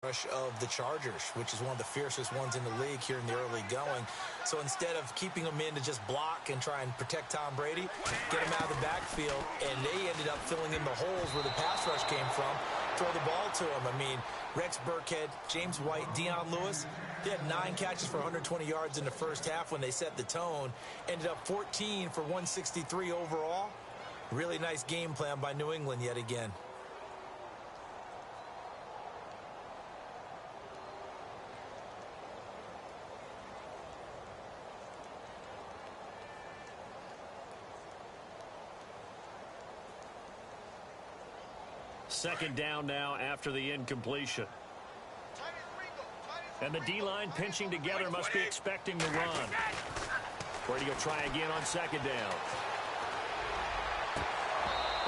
rush of the Chargers, which is one of the fiercest ones in the league here in the early going. So instead of keeping them in to just block and try and protect Tom Brady, get him out of the backfield, and they ended up filling in the holes where the pass rush came from, throw the ball to him. I mean, Rex Burkhead, James White, Deion Lewis, they had 9 catches for 120 yards in the first half when they set the tone. Ended up 14 for 163 overall. Really nice game plan by New England yet again. Second down now after the incompletion. And the D-line pinching together, must be expecting the run. Brady will try again on second down.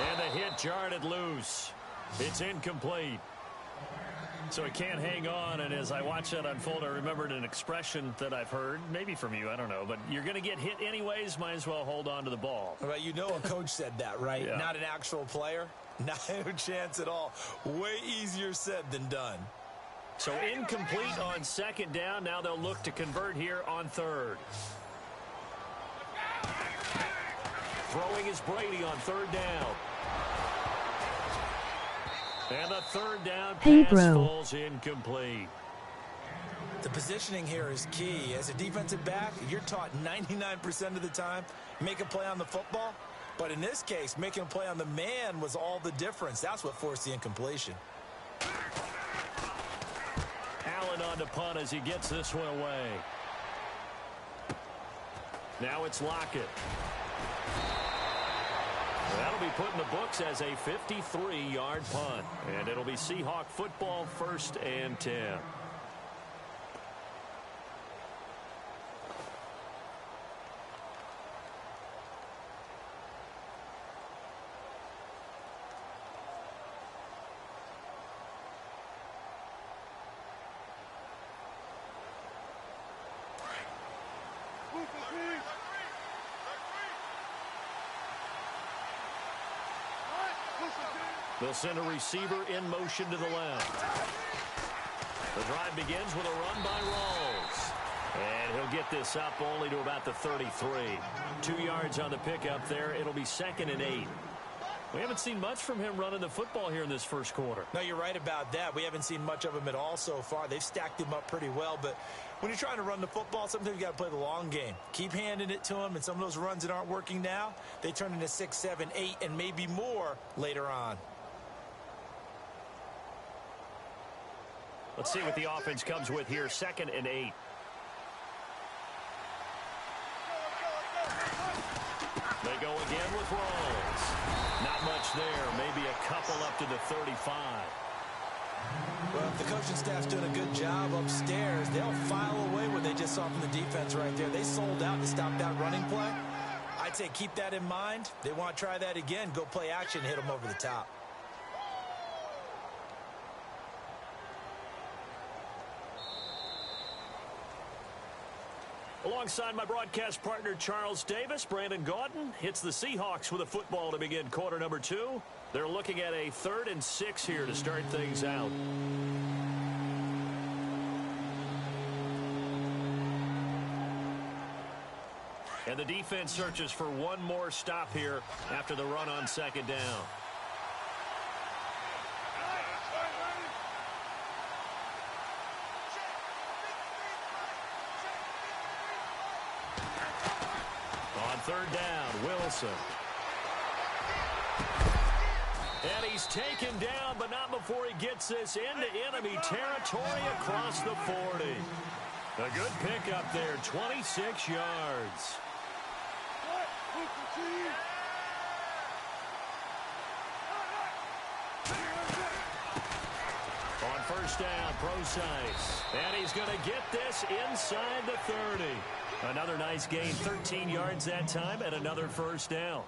And the hit jarred it loose. It's incomplete. So he can't hang on, and as I watch that unfold, I remembered an expression that I've heard, maybe from you, I don't know, but you're going to get hit anyways, might as well hold on to the ball. Well, you know a coach said that, right? Yeah. Not an actual player. Not a chance at all. Way easier said than done. So incomplete on second down. Now they'll look to convert here on third. Throwing is Brady on third down. And the third down pass falls incomplete. The positioning here is key. As a defensive back, you're taught 99% of the time, make a play on the football. But in this case, making a play on the man was all the difference. That's what forced the incompletion. Allen on to punt as he gets this one away. Now it's Lockett. That'll be put in the books as a 53-yard punt. And it'll be Seahawk football, 1st and 10. They'll send a receiver in motion to the left. The drive begins with a run by Rawls. And he'll get this up only to about the 33. 2 yards on the pickup there. It'll be 2nd and 8. We haven't seen much from him running the football here in this first quarter. No, you're right about that. We haven't seen much of him at all so far. They've stacked him up pretty well. But when you're trying to run the football, sometimes you got to play the long game. Keep handing it to him. And some of those runs that aren't working now, they turn into 6, 7, 8, and maybe more later on. Let's see what the offense comes with here. 2nd and 8. They go again with Rawls. Not much there. Maybe a couple up to the 35. Well, if the coaching staff's doing a good job upstairs, they'll file away what they just saw from the defense right there. They sold out to stop that running play. I'd say keep that in mind. They want to try that again. Go play action, hit them over the top. Alongside my broadcast partner, Charles Davis, Brandon Gaudin hits the Seahawks with a football to begin quarter number 2. They're looking at a 3rd and 6 here to start things out. And the defense searches for one more stop here after the run on second down. Third down, Wilson. And he's taken down, but not before he gets this into enemy territory across the 40. A good pickup there, 26 yards. On first down, Procise. And he's going to get this inside the 30. Another nice gain, 13 yards that time, and another first down.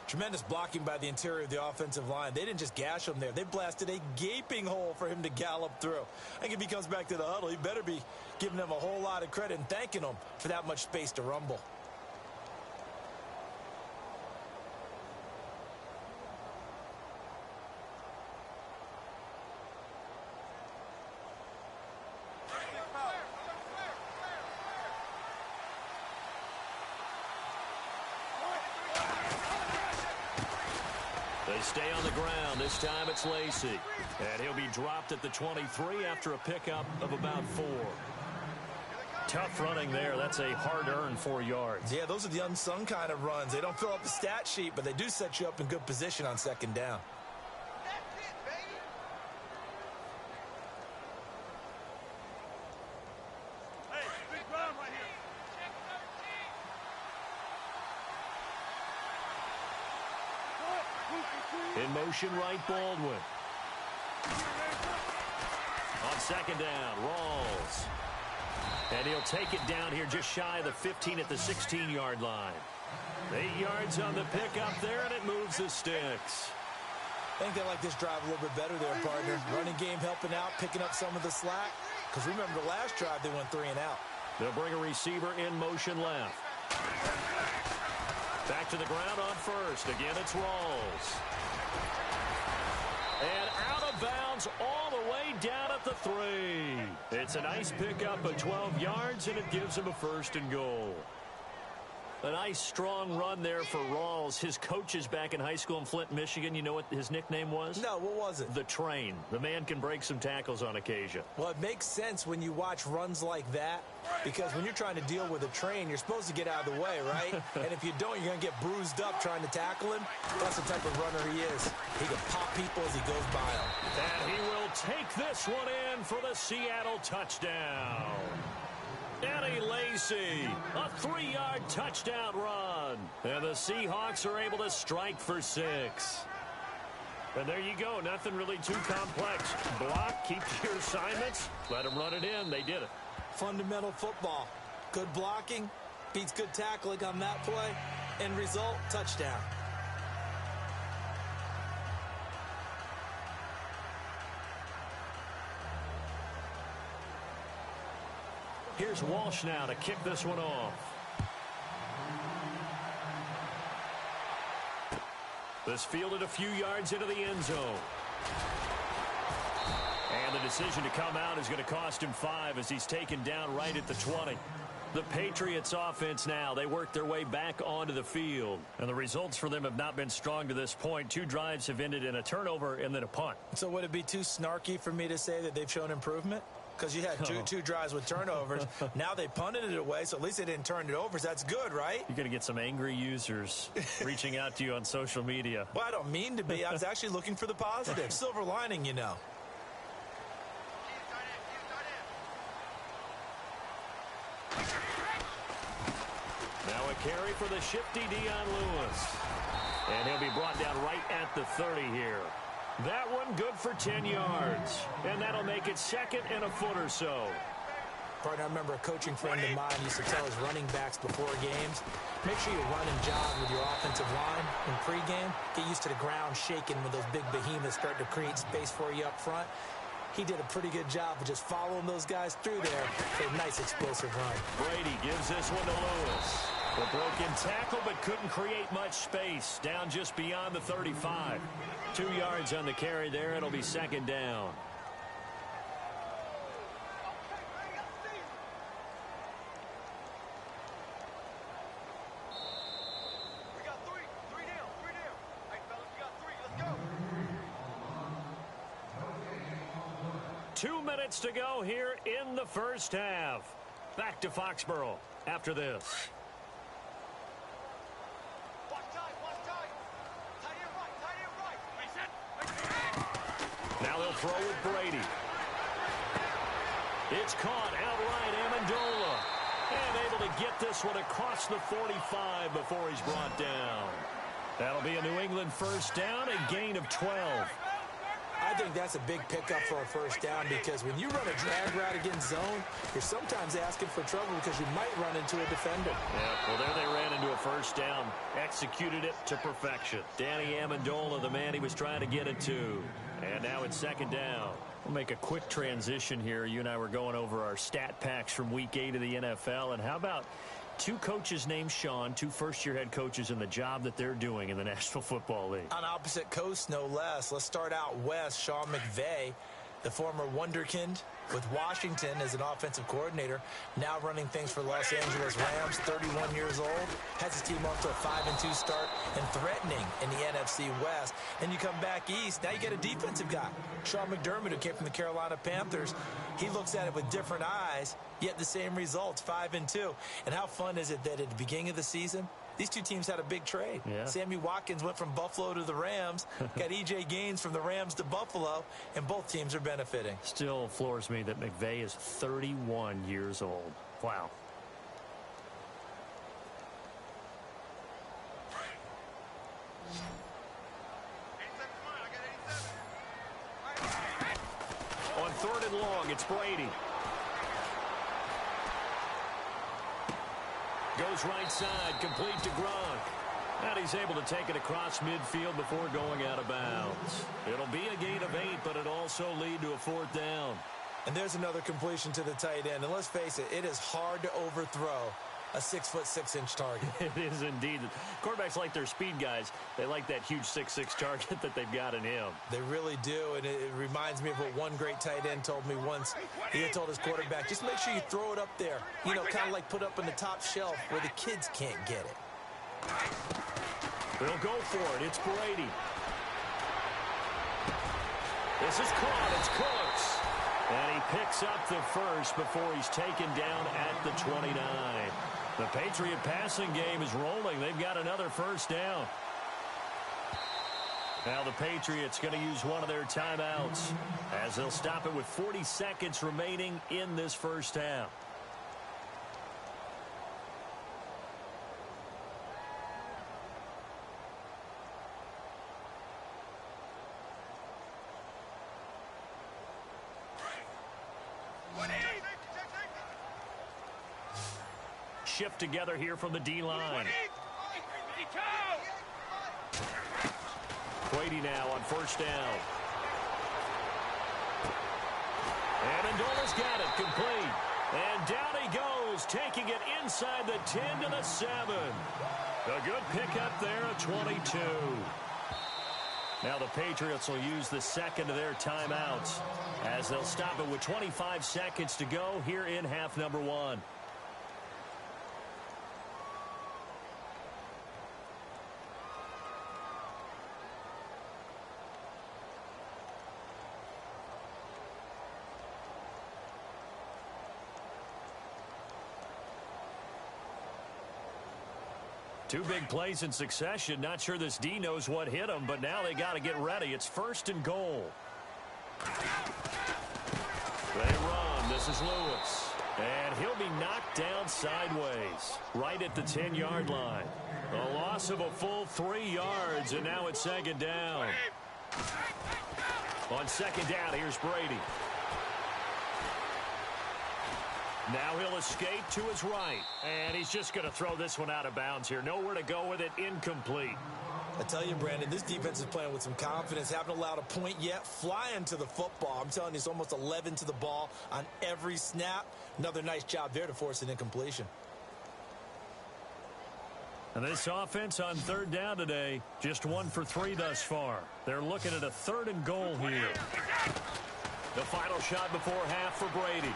Tremendous blocking by the interior of the offensive line. They didn't just gash him there. They blasted a gaping hole for him to gallop through. I think if he comes back to the huddle, he better be giving them a whole lot of credit and thanking them for that much space to rumble. stay on the ground. This time it's Lacey. And he'll be dropped at the 23 after a pickup of about 4. Tough running there. That's a hard-earned 4 yards. Yeah, those are the unsung kind of runs. They don't fill up the stat sheet, but they do set you up in good position on second down. In motion, right, Baldwin. On second down, Rawls. And he'll take it down here just shy of the 15 at the 16-yard line. 8 yards on the pickup there, and it moves the sticks. I think they like this drive a little bit better there, partner. Running game helping out, picking up some of the slack. Because remember, the last drive they went 3 and out. They'll bring a receiver in motion left. Back to the ground on first. Again, it's Rawls. And out of bounds all the way down at the 3. It's a nice pickup of 12 yards, and it gives him a 1st and goal. A nice, strong run there for Rawls. His coaches back in high school in Flint, Michigan, you know what his nickname was? No, what was it? The Train. The man can break some tackles on occasion. Well, it makes sense when you watch runs like that, because when you're trying to deal with a train, you're supposed to get out of the way, right? And if you don't, you're going to get bruised up trying to tackle him. That's the type of runner he is. He can pop people as he goes by them. And he will take this one in for the Seattle touchdown. Eddie Lacy, a 3-yard touchdown run. And the Seahawks are able to strike for 6. And there you go. Nothing really too complex. Block, keep to your assignments, let them run it in. They did it. Fundamental football. Good blocking beats good tackling on that play. End result, touchdown. Here's Walsh now to kick this one off. This fielded a few yards into the end zone. And the decision to come out is going to cost him 5 as he's taken down right at the 20. The Patriots offense now, they work their way back onto the field. And the results for them have not been strong to this point. 2 drives have ended in a turnover and then a punt. So would it be too snarky for me to say that they've shown improvement? Because you had two drives with turnovers. Now they punted it away, so at least they didn't turn it over. So that's good, right? You're going to get some angry users reaching out to you on social media. Well, I don't mean to be. I was actually looking for the positive. Silver lining, you know. Now a carry for the shifty Dion Lewis. And he'll be brought down right at the 30 here. That one good for 10 yards. And that'll make it 2nd and a foot or so. Partner, I remember a coaching friend of mine used to tell his running backs before games, make sure you run and jog with your offensive line in pregame. Get used to the ground shaking when those big behemoths start to create space for you up front. He did a pretty good job of just following those guys through there for a nice explosive run. Brady gives this one to Lewis. A broken tackle, but couldn't create much space. Down just beyond the 35. 2 yards on the carry there. It'll be 2nd down. We got 3 down. Hey, fellas, we got 3. Let's go. 2 minutes to go here in the first half. Back to Foxborough after this. Now they'll throw with Brady. It's caught outright, Amendola. And able to get this one across the 45 before he's brought down. That'll be a New England first down, a gain of 12. I think that's a big pickup for a first down because when you run a drag route against zone, you're sometimes asking for trouble because you might run into a defender. Yeah, well, there they ran into a first down. Executed it to perfection. Danny Amendola, the man he was trying to get it to. And now it's 2nd down. We'll make a quick transition here. You and I were going over our stat packs from Week 8 of the NFL. And how about 2 coaches named Sean, 2 first-year head coaches, and the job that they're doing in the National Football League? On opposite coasts, no less. Let's start out west. Sean McVay The former wunderkind with Washington as an offensive coordinator, now running things for Los Angeles Rams, 31 years old, has his team off to a 5-2 start and threatening in the NFC West. Then you come back east, now you get a defensive guy, Sean McDermott, who came from the Carolina Panthers. He looks at it with different eyes, yet the same results, 5-2. And how fun is it that at the beginning of the season, these two teams had a big trade. Yeah. Sammy Watkins went from Buffalo to the Rams, got E.J. Gaines from the Rams to Buffalo, and both teams are benefiting. Still floors me that McVay is 31 years old. Wow. On 3rd and long, it's Brady. Goes right side, complete to Gronk. And he's able to take it across midfield before going out of bounds. It'll be a gain of 8, but it'll also lead to a 4th down. And there's another completion to the tight end. And let's face it, it is hard to overthrow a 6'6" target. It is indeed. Quarterbacks like their speed guys. They like that huge 6'6" target that they've got in him. They really do, and it reminds me of what one great tight end told me once. He had told his quarterback, just make sure you throw it up there. You know, kind of like put up on the top shelf where the kids can't get it. They'll go for it. It's Brady. This is caught. It's Cooks. And he picks up the first before he's taken down at the 29. The Patriot passing game is rolling. They've got another 1st down. Now the Patriots going to use one of their timeouts as they'll stop it with 40 seconds remaining in this 1st half. Shift together here from the D-line. Brady now on 1st down. And Amendola's got it complete. And down he goes, taking it inside the 10 to the 7. A good pickup there at 22. Now the Patriots will use the second of their timeouts as they'll stop it with 25 seconds to go here in half number 1. Two big plays in succession. Not sure this D knows what hit him, but now they got to get ready. It's 1st and goal. They run. This is Lewis. And he'll be knocked down sideways right at the 10-yard line. A loss of a full 3 yards, and now it's 2nd down. On 2nd down, here's Brady. Now he'll escape to his right. And he's just going to throw this one out of bounds here. Nowhere to go with it. Incomplete. I tell you, Brandon, this defense is playing with some confidence. Haven't allowed a point yet. Flying to the football. I'm telling you, it's almost 11 to the ball on every snap. Another nice job there to force an incompletion. And this offense on 3rd down today, just 1 for 3 thus far. They're looking at a 3rd and goal here. The final shot before half for Brady.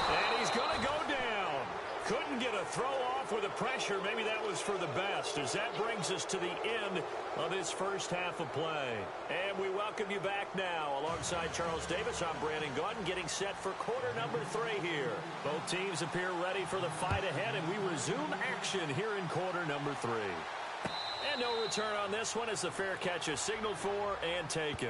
And he's going to go down. Couldn't get a throw off with the pressure. Maybe that was for the best, as that brings us to the end of this 1st half of play. And we welcome you back now. Alongside Charles Davis, I'm Brandon Gaudin, getting set for quarter number 3 here. Both teams appear ready for the fight ahead, and we resume action here in quarter number 3. And no return on this one as the fair catch is signaled for and taken.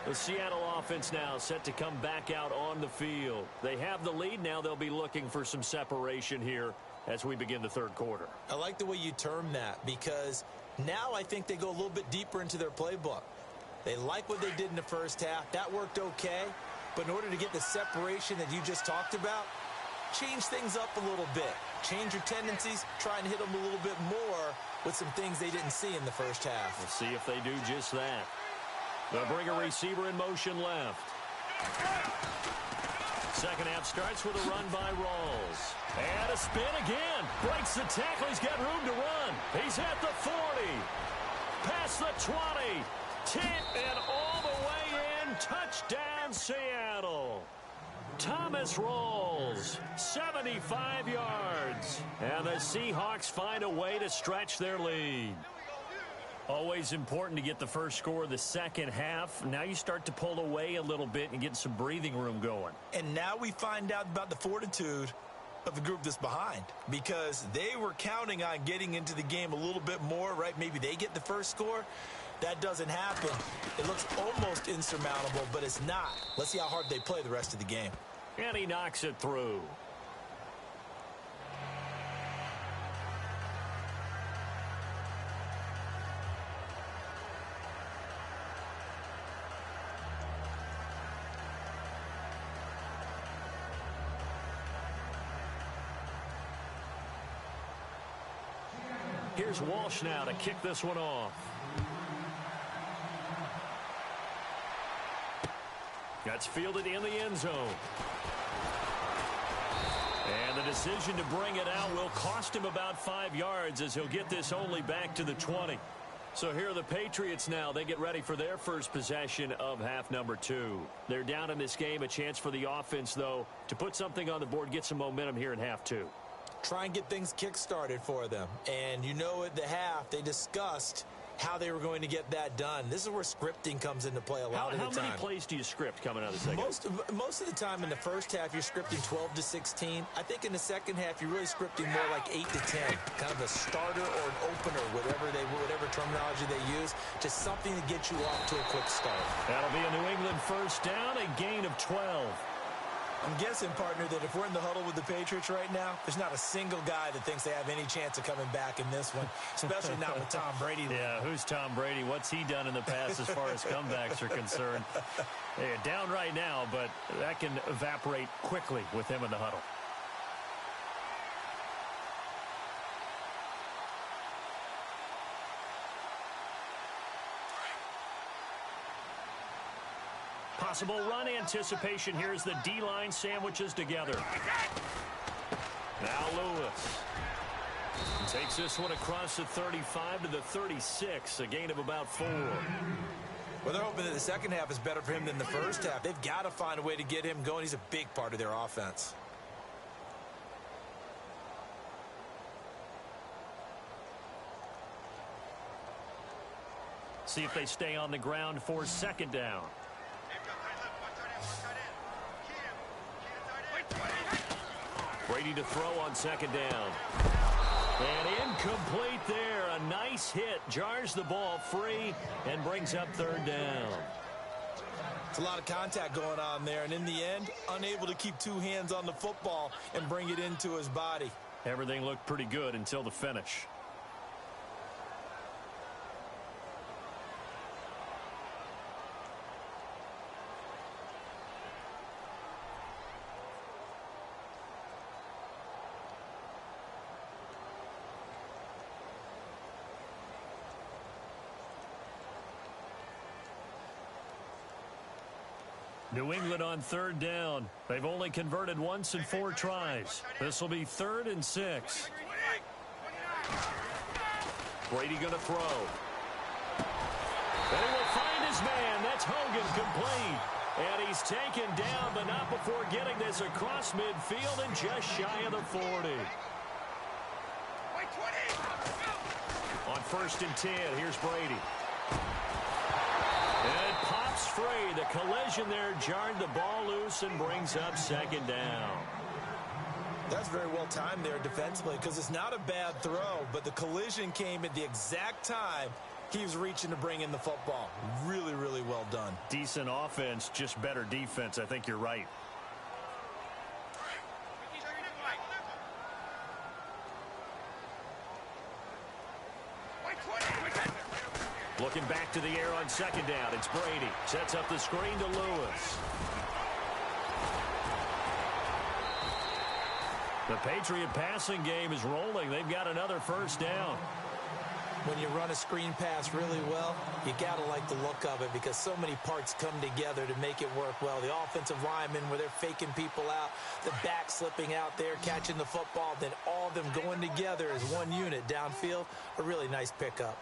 The Seattle offense now set to come back out on the field. They have the lead. Now they'll be looking for some separation here as we begin the 3rd quarter. I like the way you term that, because now I think they go a little bit deeper into their playbook. They like what they did in the 1st half. That worked okay. But in order to get the separation that you just talked about, change things up a little bit. Change your tendencies. Try and hit them a little bit more with some things they didn't see in the 1st half. We'll see if they do just that. They'll bring a receiver in motion left. 2nd half starts with a run by Rawls. And a spin again. Breaks the tackle. He's got room to run. He's at the 40. Past the 20. Tip and all the way in. Touchdown, Seattle. Thomas rolls 75 yards. And the Seahawks find a way to stretch their lead. Always important to get the first score of the second half. Now you start to pull away a little bit and get some breathing room going. And now we find out about the fortitude of the group that's behind, because they were counting on getting into the game a little bit more, right? Maybe they get the first score. That doesn't happen. It looks almost insurmountable, but it's not. Let's see how hard they play the rest of the game. And he knocks it through. Here's Walsh now to kick this one off. That's fielded in the end zone. And the decision to bring it out will cost him about 5 yards, as he'll get this only back to the 20. So here are the Patriots now. They get ready for their first possession of half number 2. They're down in this game. A chance for the offense, though, to put something on the board, get some momentum here in half 2. Try and get things kick-started for them. And you know, at the half, they discussed how they were going to get that done. This is where scripting comes into play a lot of the time. How many plays do you script coming out of the second? Most of the time in the first half, you're scripting 12 to 16. I think in the second half, you're really scripting more like 8 to 10. Kind of a starter or an opener, whatever terminology they use. Just something to get you off to a quick start. That'll be a New England first down, a gain of 12. I'm guessing, partner, that if we're in the huddle with the Patriots right now, there's not a single guy that thinks they have any chance of coming back in this one, especially not with Tom Brady. Yeah, who's Tom Brady? What's he done in the past as far as comebacks are concerned? They're down right now, but that can evaporate quickly with him in the huddle. Possible run anticipation here as the D-line sandwiches together. Now Lewis takes this one across the 35 to the 36, a gain of about 4. Well, they're hoping that the second half is better for him than the first half. They've got to find a way to get him going. He's a big part of their offense. See if they stay on the ground for second down. Brady to throw on second down. And incomplete there. A nice hit. Jars the ball free and brings up third down. It's a lot of contact going on there. And in the end, unable to keep two hands on the football and bring it into his body. Everything looked pretty good until the finish. New England on third down. They've only converted once in 4 tries. This will be 3rd and 6. Brady going to throw. And he will find his man. That's Hogan, complete. And he's taken down, but not before getting this across midfield and just shy of the 40. On 1st and 10, here's Brady. And it pops free. The collision there jarred the ball loose and brings up second down. That's very well timed there defensively, because it's not a bad throw, but the collision came at the exact time he was reaching to bring in the football. Really, really well done. Decent offense, just better defense. I think you're right. Looking back to the air on second down. It's Brady. Sets up the screen to Lewis. The Patriot passing game is rolling. They've got another first down. When you run a screen pass really well, you got to like the look of it, because so many parts come together to make it work well. The offensive linemen, where they're faking people out, the back slipping out there, catching the football, then all of them going together as one unit downfield. A really nice pickup.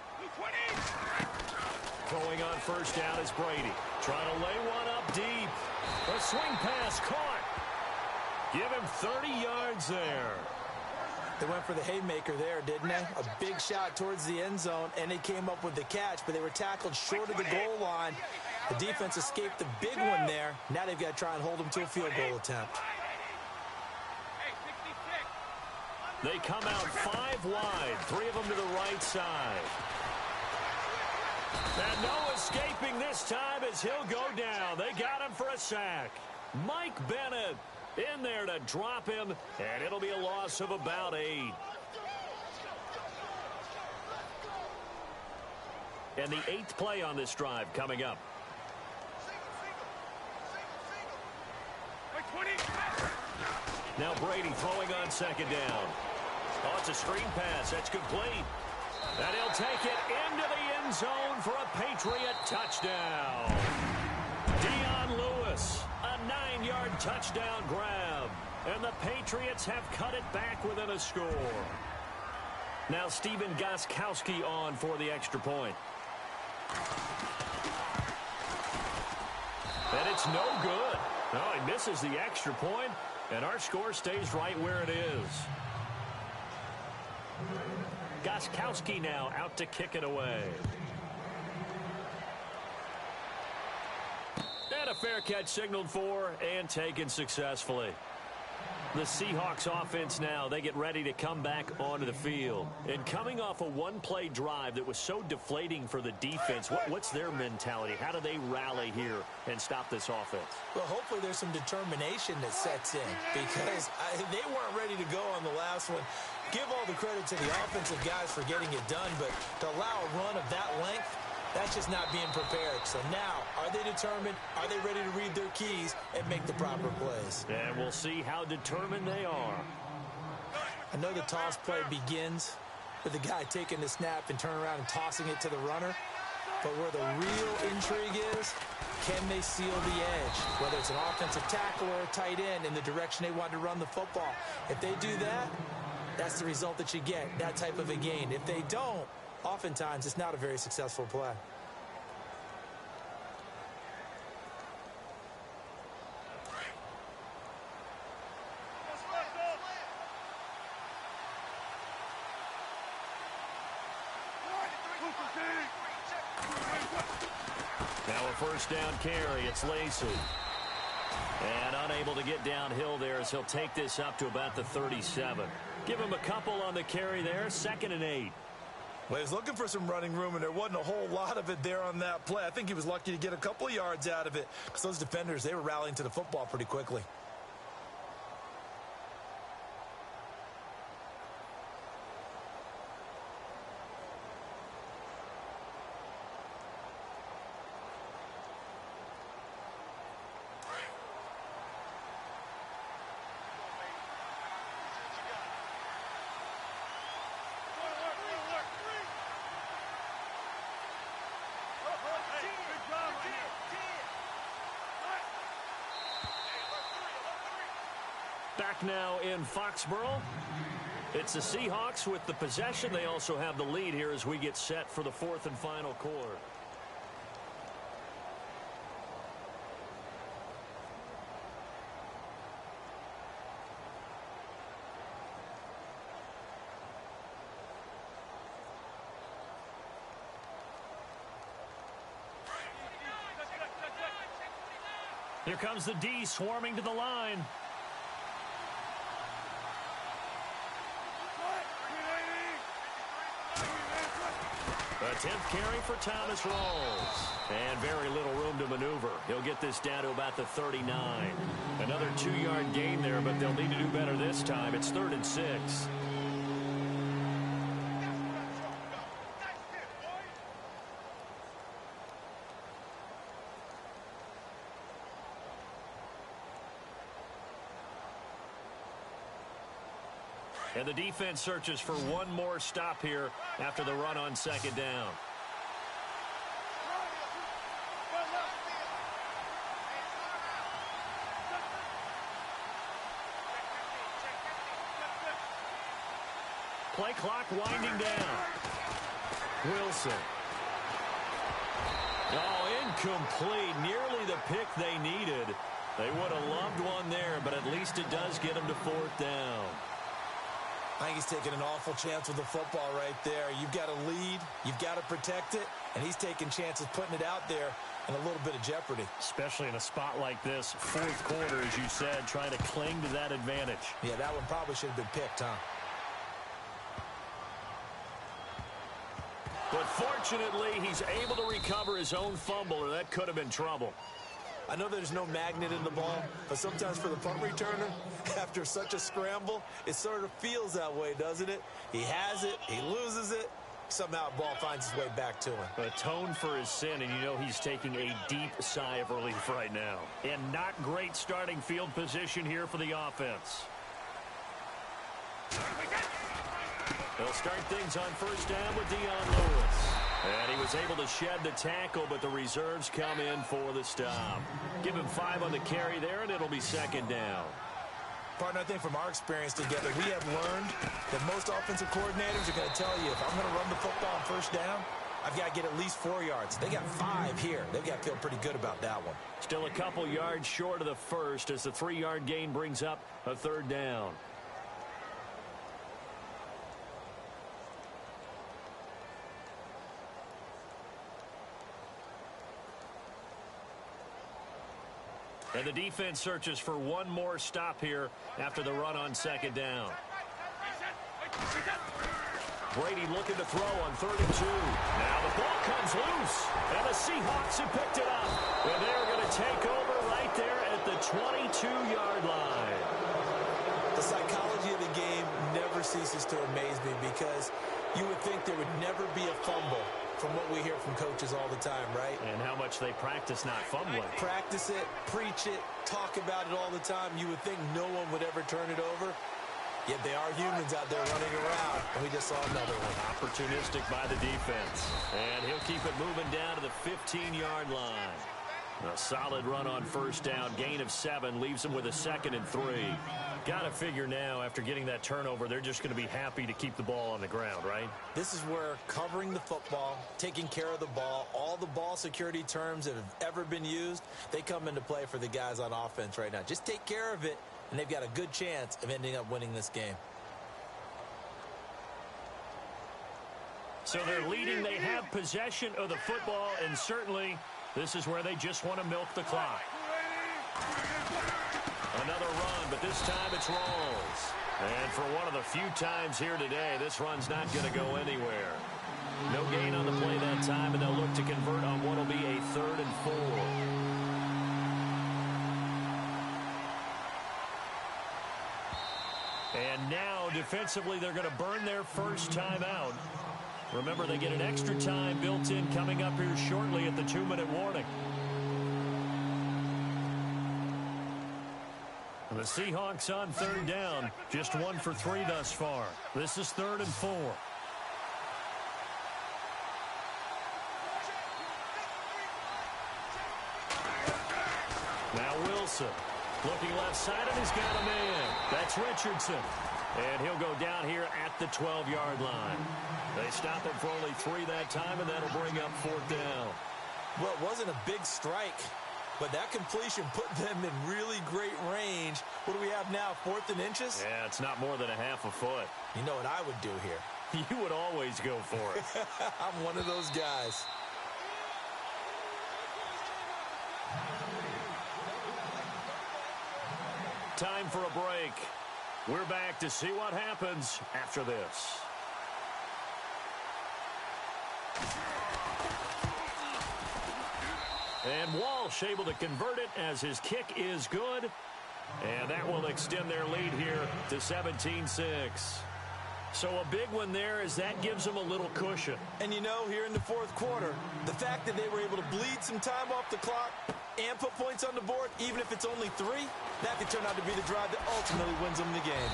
Throwing on first down is Brady. Trying to lay one up deep. A swing pass caught. Give him 30 yards there. They went for the haymaker there, didn't they? A big shot towards the end zone, and they came up with the catch, but they were tackled short of the goal line. The defense escaped the big one there. Now they've got to try and hold them to a field goal attempt. They come out 5 wide, 3 of them to the right side. And no escaping this time as he'll go down. They got him for a sack. Mike Bennett in there to drop him, and it'll be a loss of about 8. And the 8th play on this drive coming up. Now Brady throwing on second down. Oh, it's a screen pass. That's complete. And he'll take it into the end zone for a Patriot touchdown. Dion Lewis, a 9-yard touchdown grab. And the Patriots have cut it back within a score. Now Stephen Gostkowski on for the extra point. And it's no good. Oh, he misses the extra point, and our score stays right where it is. Gostkowski now out to kick it away. And a fair catch signaled for and taken successfully. The Seahawks offense now, they get ready to come back onto the field. And coming off a one-play drive that was so deflating for the defense, what's their mentality? How do they rally here and stop this offense? Well, hopefully there's some determination that sets in because they weren't ready to go on the last one. Give all the credit to the offensive guys for getting it done, but to allow a run of that length, that's just not being prepared. So now, are they determined? Are they ready to read their keys and make the proper plays? And we'll see how determined they are. I know the toss play begins with the guy taking the snap and turning around and tossing it to the runner. But where the real intrigue is, can they seal the edge? Whether it's an offensive tackle or a tight end in the direction they want to run the football. If they do that, that's the result that you get, that type of a gain. If they don't, oftentimes it's not a very successful play. Now a first down carry. It's Lacey. And unable to get downhill there as he'll take this up to about the 37. Give him a couple on the carry there. 2nd and 8. Well, he was looking for some running room, and there wasn't a whole lot of it there on that play. I think he was lucky to get a couple of yards out of it because those defenders, they were rallying to the football pretty quickly. Back now in Foxborough. It's the Seahawks with the possession. They also have the lead here as we get set for the 4th and final quarter. Here comes the D swarming to the line. A 10th carry for Thomas Rawls. And very little room to maneuver. He'll get this down to about the 39. Another 2-yard gain there, but they'll need to do better this time. It's 3rd and 6. And the defense searches for one more stop here after the run on 2nd down. Play clock winding down. Wilson. Oh, incomplete. Nearly the pick they needed. They would have loved one there, but at least it does get them to fourth down. I think he's taking an awful chance with the football right there. You've got to lead, you've got to protect it, and he's taking chances putting it out there in a little bit of jeopardy. Especially in a spot like this, fourth quarter, as you said, trying to cling to that advantage. Yeah, that one probably should have been picked, huh? But fortunately, he's able to recover his own fumble, or that could have been trouble. I know there's no magnet in the ball, but sometimes for the punt returner, after such a scramble, it sort of feels that way, doesn't it? He has it, he loses it, somehow the ball finds its way back to him. Atone for his sin, and you know he's taking a deep sigh of relief right now. And not great starting field position here for the offense. They'll start things on first down with Lewis. And he was able to shed the tackle, but the reserves come in for the stop. Give him 5 on the carry there, and it'll be second down. Partner, I think from our experience together, we have learned that most offensive coordinators are going to tell you, if I'm going to run the football on first down, I've got to get at least 4 yards. They got 5 here. They've got to feel pretty good about that one. Still a couple yards short of the first as the 3-yard gain brings up a third down. And the defense searches for one more stop here after the run on second down. Brady looking to throw on 3rd and 2. Now the ball comes loose, and the Seahawks have picked it up. And they're going to take over right there at the 22-yard line. The psychology of the game never ceases to amaze me because you would think there would never be a fumble from what we hear from coaches all the time, right? And how much they practice not fumbling. Practice it, preach it, talk about it all the time. You would think no one would ever turn it over. Yet they are humans out there running around, and we just saw another one. Opportunistic by the defense. And he'll keep it moving down to the 15-yard line. A solid run on first down. Gain of 7 leaves them with a 2nd and 3. Got to figure now, after getting that turnover, they're just going to be happy to keep the ball on the ground, right? This is where covering the football, taking care of the ball, all the ball security terms that have ever been used, they come into play for the guys on offense right now. Just take care of it, and they've got a good chance of ending up winning this game. So they're leading. They have possession of the football, and certainly this is where they just want to milk the clock. Another run, but this time it's Rawls. And for one of the few times here today, this run's not going to go anywhere. No gain on the play that time, and they'll look to convert on what will be a 3rd and 4. And now, defensively, they're going to burn their first time out. Remember, they get an extra time built in coming up here shortly at the 2-minute warning. The Seahawks on 3rd down, just 1 for 3 thus far. This is 3rd and 4. Now Wilson looking left side, and he's got a man. That's Richardson. And he'll go down here at the 12-yard line. They stop him for only 3 that time, and that'll bring up 4th down. Well, it wasn't a big strike, but that completion put them in really great range. What do we have now, 4th and inches? Yeah, it's not more than a half a foot. You know what I would do here? You would always go for it. I'm one of those guys. Time for a break. We're back to see what happens after this. And Walsh able to convert it as his kick is good. And that will extend their lead here to 17-6. So a big one there as that gives them a little cushion. And you know, here in the 4th quarter, the fact that they were able to bleed some time off the clock and put points on the board, even if it's only 3, that could turn out to be the drive that ultimately wins them the game.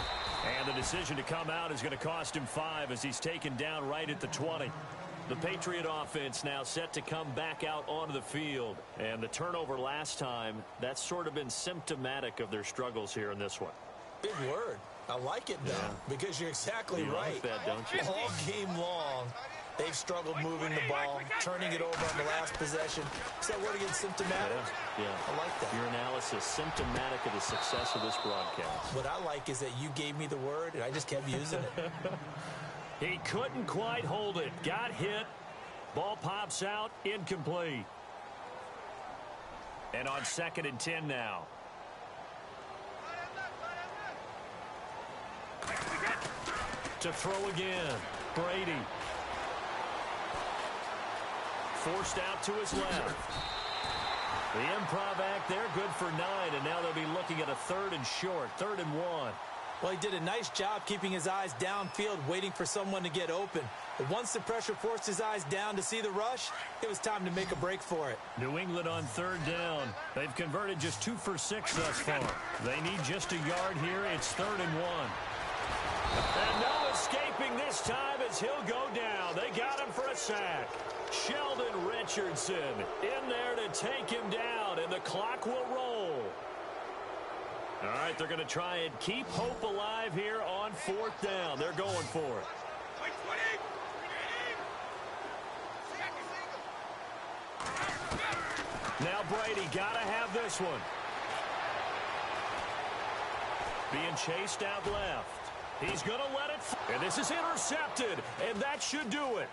And the decision to come out is going to cost him 5 as he's taken down right at the 20. The Patriot offense now set to come back out onto the field. And the turnover last time, that's sort of been symptomatic of their struggles here in this one. Big word. I like it, though, because you're exactly right. Like that, don't you? All game long, They've struggled moving the ball, turning it over on the last possession. Is that word again, symptomatic? Yeah. I like that. Your analysis, symptomatic of the success of this broadcast. What I like is that you gave me the word, and I just kept using it. He couldn't quite hold it. Got hit. Ball pops out, incomplete. And on 2nd and 10 now. To throw again. Brady. Forced out to his left. The improv act there, good for 9, and now they'll be looking at a 3rd and short, 3rd and 1. Well, he did a nice job keeping his eyes downfield, waiting for someone to get open. But once the pressure forced his eyes down to see the rush, it was time to make a break for it. New England on 3rd down. They've converted just 2 for 6 thus far. They need just a yard here. It's 3rd and 1. And no escaping this time as he'll go down. They got him for a sack. Sheldon Richardson in there to take him down, and the clock will roll. All right, they're going to try and keep hope alive here on 4th down. They're going for it. Now Brady got to have this one. Being chased out left. He's going to let it. And this is intercepted, and that should do it.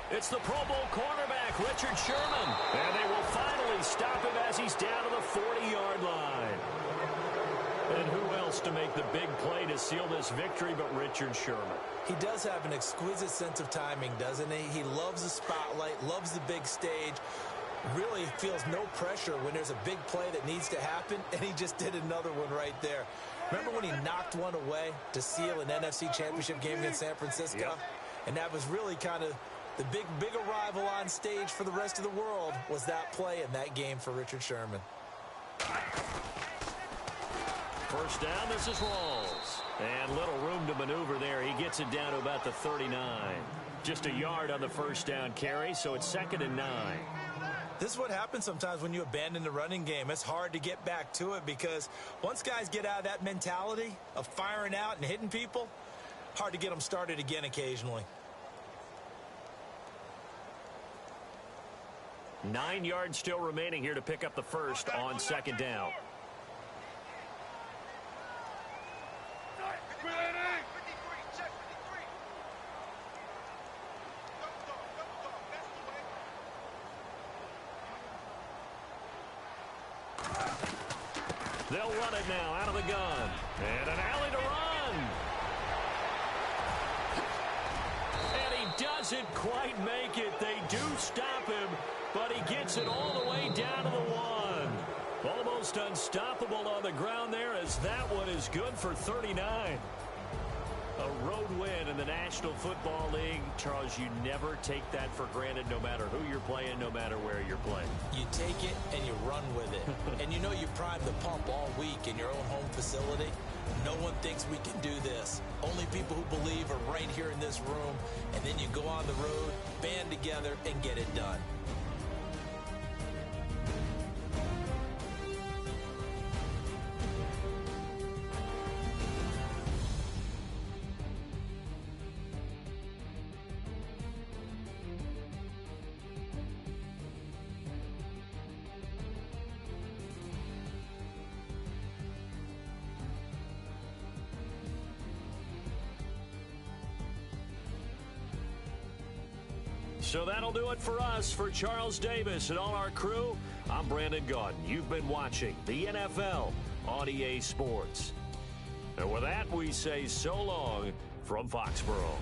It's the Pro Bowl cornerback, Richard Sherman. And they will finally stop him as he's down to the 40-yard line. And who else to make the big play to seal this victory but Richard Sherman? He does have an exquisite sense of timing, doesn't he? He loves the spotlight, loves the big stage, really feels no pressure when there's a big play that needs to happen, and he just did another one right there. Remember when he knocked one away to seal an NFC Championship game against San Francisco? Yep. And that was really kind of the big arrival on stage for the rest of the world, was that play in that game for Richard Sherman. First down, this is Rawls. And little room to maneuver there. He gets it down to about the 39. Just a yard on the first down carry, so it's 2nd and 9. This is what happens sometimes when you abandon the running game. It's hard to get back to it because once guys get out of that mentality of firing out and hitting people, hard to get them started again occasionally. 9 yards still remaining here to pick up the first on 2nd down. They'll run it now out of the gun. And an alley to run. And he doesn't quite make it. They do stop him, but he gets it all the way down to the 1. Almost unstoppable on the ground there, as that one is good for 39. A road win in the National Football League. Charles, you never take that for granted, no matter who you're playing, no matter where you're playing. You take it and you run with it. And you know you primed the pump all week in your own home facility. No one thinks we can do this. Only people who believe are right here in this room. And then you go on the road, band together, and get it done. So that'll do it for us. For Charles Davis and all our crew, I'm Brandon Gaudin. You've been watching the NFL on EA Sports. And with that, we say so long from Foxborough.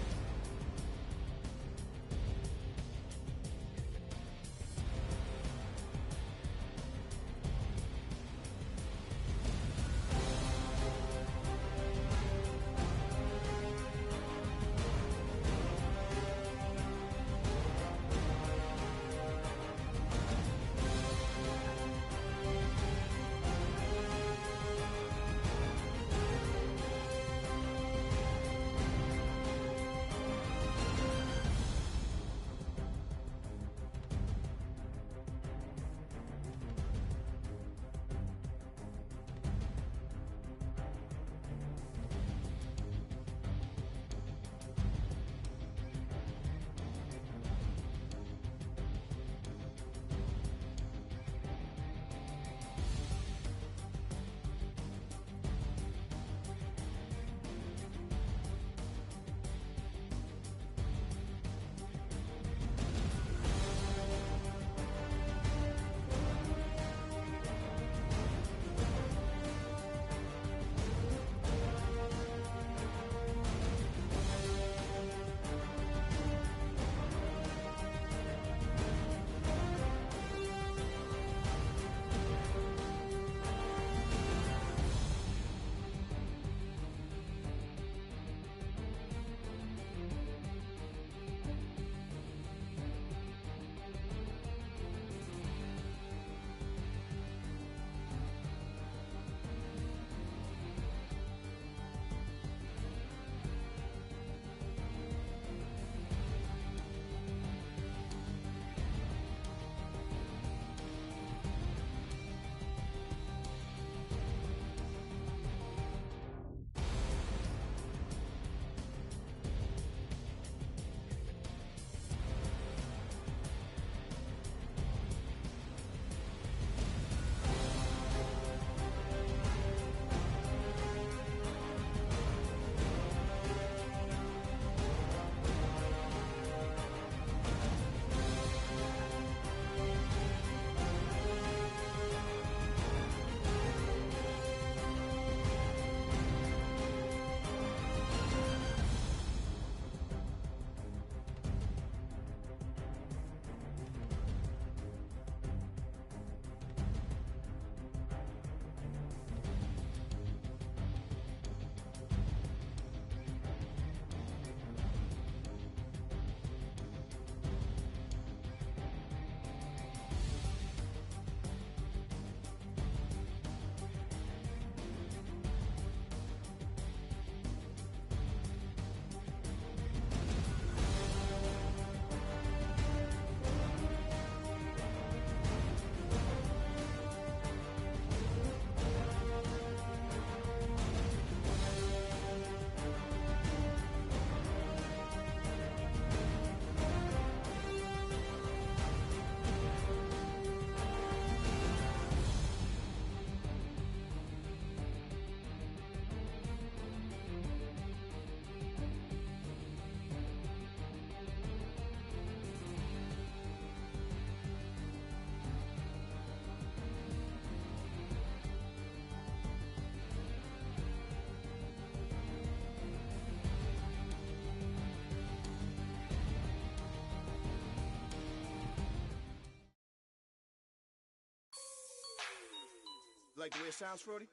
Like the way it sounds, Frody?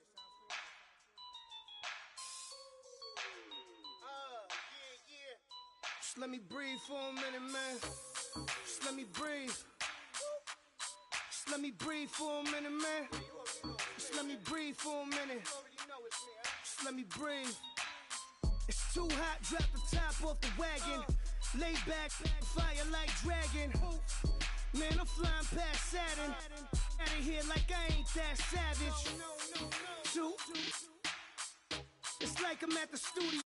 Just let me breathe for a minute, man. Just let me breathe. Just let me breathe for a minute, man. Just let me breathe for a minute. Just let me breathe. It's too hot, drop the top off the wagon. Lay back, fire like dragon. Man, I'm flying past Saturn. Out of here like I ain't that savage. Two. It's like I'm at the studio.